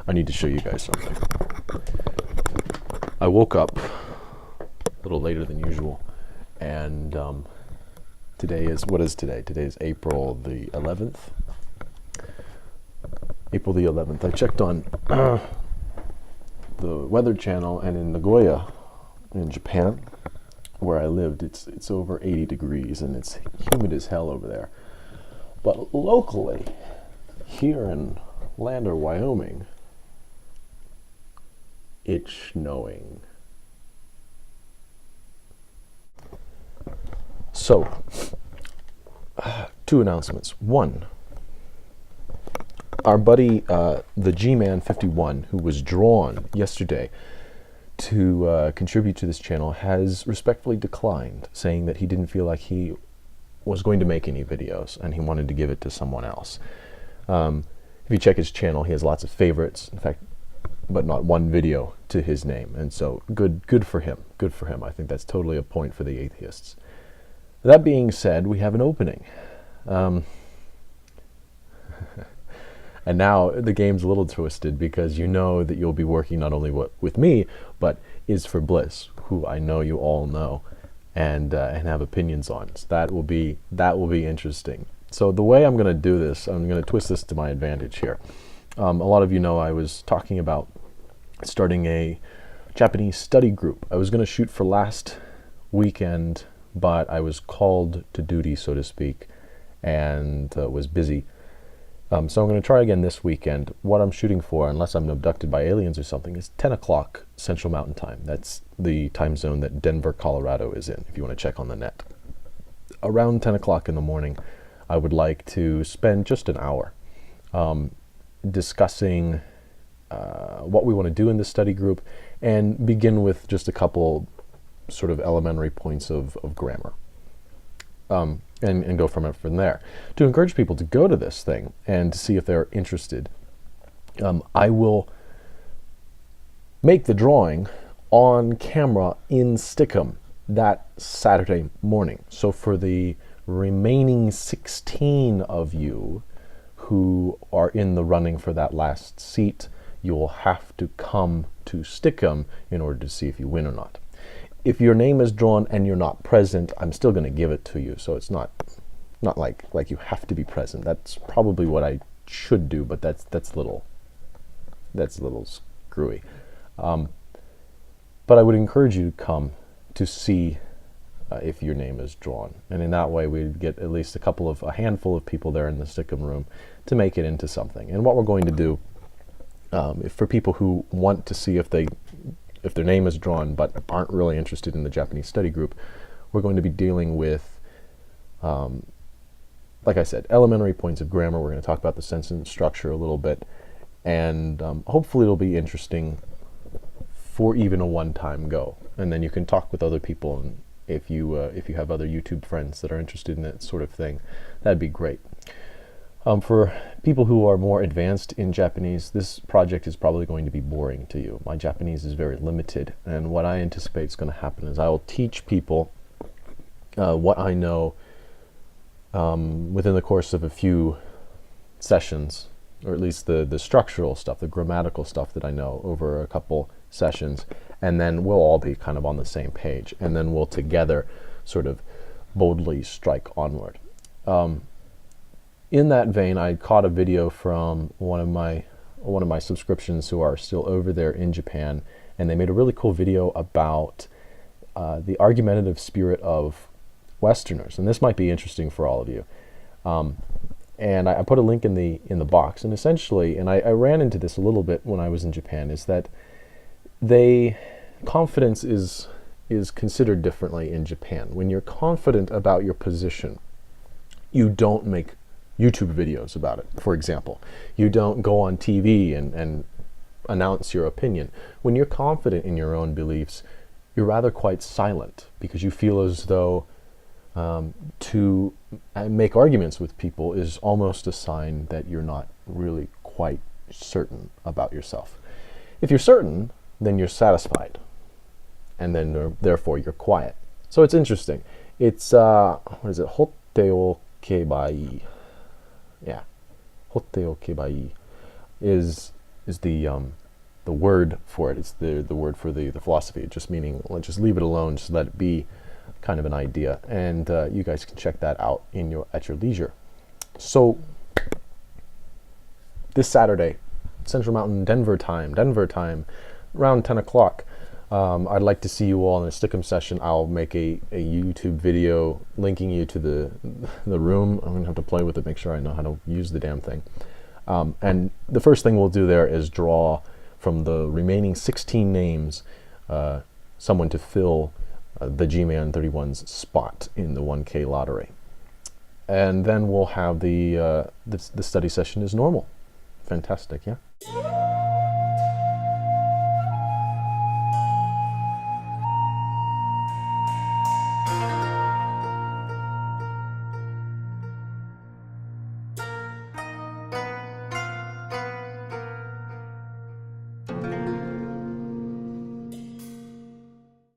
I need to show you guys something. I woke up a little later than usual, and today is, what is today? Today is April the 11th. April the 11th. I checked on the Weather Channel, and in Nagoya, in Japan, where I lived, it's over 80 degrees, and it's humid as hell over there. But locally, here in Lander, Wyoming, it's snowing. So, two announcements. One, our buddy, the G-Man 51, who was drawn yesterday to contribute to this channel, has respectfully declined, saying that he didn't feel like he was going to make any videos and he wanted to give it to someone else. If you check his channel, he has lots of favorites, in fact, but not one video to his name. And so good for him. Good for him. I think that's totally a point for the atheists. That being said, we have an opening. And now the game's a little twisted, because you know that you'll be working not only with me, but Is for Bliss, who I know you all know and have opinions on. So that will be interesting. So the way I'm going to do this, I'm going to twist this to my advantage here. A lot of you know I was talking about starting a Japanese study group. I was going to shoot for last weekend, but I was called to duty, so to speak, and was busy. So I'm going to try again this weekend. What I'm shooting for, unless I'm abducted by aliens or something, is 10 o'clock Central Mountain Time. That's the time zone that Denver, Colorado is in, if you want to check on the net. Around 10 o'clock in the morning, I would like to spend just an hour discussing what we want to do in this study group, and begin with just a couple sort of elementary points of grammar. And go from there. To encourage people to go to this thing and to see if they're interested, I will make the drawing on camera in Stickham that Saturday morning. So for the remaining 16 of you who are in the running for that last seat, you'll have to come to Stickham in order to see if you win or not. If your name is drawn and you're not present, I'm still going to give it to you. So it's not like you have to be present. That's probably what I should do, but that's a little screwy. But I would encourage you to come to see if your name is drawn, and in that way we'd get at least a handful of people there in the Stickham room to make it into something. And what we're going to do, for people who want to see if their name is drawn but aren't really interested in the Japanese study group, we're going to be dealing with, like I said, elementary points of grammar. We're going to talk about the sentence structure a little bit, and hopefully it'll be interesting for even a one-time go. And then you can talk with other people, and if you have other YouTube friends that are interested in that sort of thing, that'd be great. For people who are more advanced in Japanese, this project is probably going to be boring to you. My Japanese is very limited, and what I anticipate is going to happen is I will teach people what I know within the course of a few sessions, or at least the structural stuff, the grammatical stuff that I know over a couple sessions, and then we'll all be kind of on the same page, and then we'll together sort of boldly strike onward. In that vein, I caught a video from one of my subscriptions who are still over there in Japan, and they made a really cool video about the argumentative spirit of Westerners, and this might be interesting for all of you. And I put a link in the box, and essentially, and I ran into this a little bit when I was in Japan, is that confidence is considered differently in Japan. When you're confident about your position, you don't make YouTube videos about it, for example. You don't go on TV and announce your opinion. When you're confident in your own beliefs, you're rather quite silent, because you feel as though to make arguments with people is almost a sign that you're not really quite certain about yourself. If you're certain, then you're satisfied, and then therefore you're quiet. So it's interesting. It's what is it? Hotte o kebai. Yeah, hotte o kebai is is the word for it. It's the word for the philosophy. Just meaning, let's just leave it alone. Just let it be kind of an idea. And you guys can check that out at your leisure. So this Saturday, Central Mountain Denver time, around 10 o'clock. I'd like to see you all in a Stickum session. I'll make a YouTube video linking you to the room. I'm going to have to play with it, make sure I know how to use the damn thing. And the first thing we'll do there is draw from the remaining 16 names someone to fill the G-Man 31's spot in the 1K lottery. And then we'll have the study session as normal. Fantastic, yeah?